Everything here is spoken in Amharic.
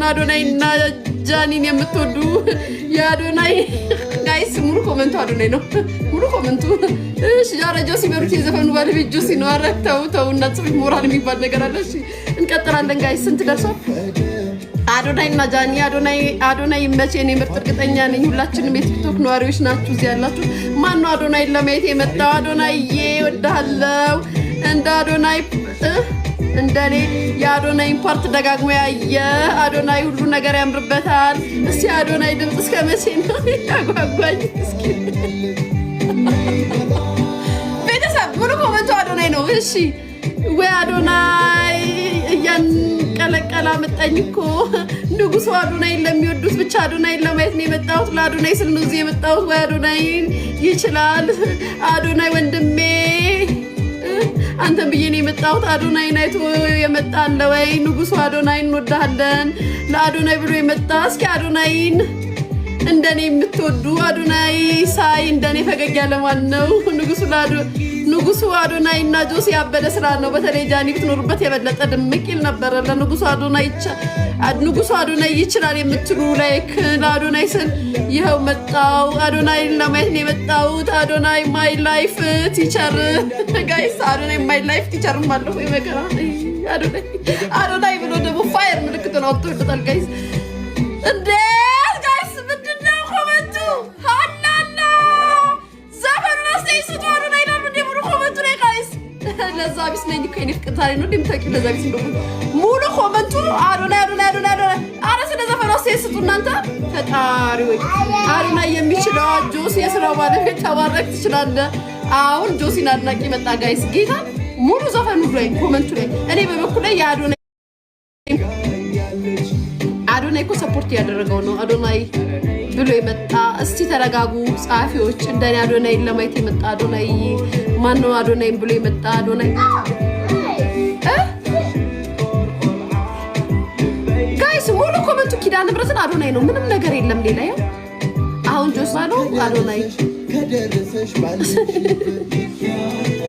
እናንተን አዶናይና ጃኒን የምትወዱ የአዶናይ ጋይስ ሙሉ ኮመንቱ አዶናይ ነው ሙሉ ኮመንቱ እሺ ጃራ ጆሲ በሩት የዘፈኑ ባለቤት ጆሲ ነው አረተው እና ጽፍ ሞራል የሚባል ነገር አለ እሺ እንቀጥላለን ጋይስ ስንት ደርሷል አዶናይና ጃኒ አዶናይ መቼ ነው ምርጥ እርግጠኛ ነኝ ሁላችንም የቲክቶክ ነዋሪዎች ናችሁ እዚህ ያላችሁ ማን ነው አዶናይ ለማየት የመጣው አዶናይዬ ወዳለው እንደ አዶናይ እንደኔ የአዶናይ ፓርት ደጋግሞ ያየ አዶናይ ሁሉ ነገር ያምርበታል እስቲ አዶናይ ድምጽ እስከ መቼ ነው ያጓጓኝ እስኪ ቤተሰብ ሙሉ ኮመንቱ አዶናይ ነው እሺ ወይ አዶናይ እያንቀለቀላ መጣኝ እኮ ንጉሱ አዶናይ ለሚወዱት ብቻ አዶናይ ለማየት ነው የመጣሁት ለአዶናይ ስል ነው እዚህ የመጣሁት ወይ አዶናይ ይችላል አዶናይ ወንድሜ አንተም ብዬ ነው የመጣሁት አዶናይ ናይቶ የመጣለ ወይ ንጉሱ አዶናይ እንወዳለን ለአዶናይ ብሎ የመጣ እስኪ አዶናይን እንደኔ የምትወዱ አዶናይ ሳይ እንደኔ ፈገግ ያለ ማን ነው ንጉሱ አዶናይና ጆሲ ያበደ ስራ ነው በተለይ ጃኒ ብትኖርበት የበለጠ ድምቅ ይል ነበር ለንጉሱ አዶናይ ይችላል የምትሉ ላይክ ለአዶናይ ስል ይሄው መጣው አዶናይ ለማየት ነው የመጣሁት አዶናይ ማይ ላይፍ ቲቸር ጋይስ አዶናይ ማይ ላይፍ ቲቸር ማለት ነው የመከራ አዶናይ ብሎ ደግሞ ፋየር ምልክት ነው አጥቶታል ጋይስ እንዴ ጋይስ ምንድነው ኮመንቱ ሃላላ ዘፈኑን አስተይስቱ አዶናይ ነው እንዴ ሙሉ ኮመንቱ ላይ ጋይስ ለዛ ቢስ ነኝ እኮ እኔ ፍቅር ታሪ ነው እንደምታውቂው ለዛ ቢስ ነው ሙሉ ኮመንቱ አዶናይ አረ ስለ ዘፈኑ አስተይስቱ እናንተ ፈጣሪ ወይ አዶናይ የሚችለው ጆሲ የስራው ባለቤት ተባረክ ትችላለህ አሁን ጆሲን አድናቂ መጣ ጋይስ ጌታ ሙሉ ዘፈኑ ላይ ኮመንቱ ላይ እኔ በበኩሌ የአዶናይ እኮ ሰፖርት ያደረገው ነው አዶናይ ብሎ የመጣ እስቲ ተረጋጉ ጻፊዎች እንደኔ አዶናይ ለማየት የመጣ አዶናይ ማን ነው አዶናይ ብሎ የመጣ አዶናይ ጋይስ ሙሉ ኮመንቱ ኪዳነ ምሕረትን አዶናይ ነው ምንም ነገር የለም ሌላ ያው አሁን ጆስ ባለው አዶናይ ከደረሰሽ ባልሽ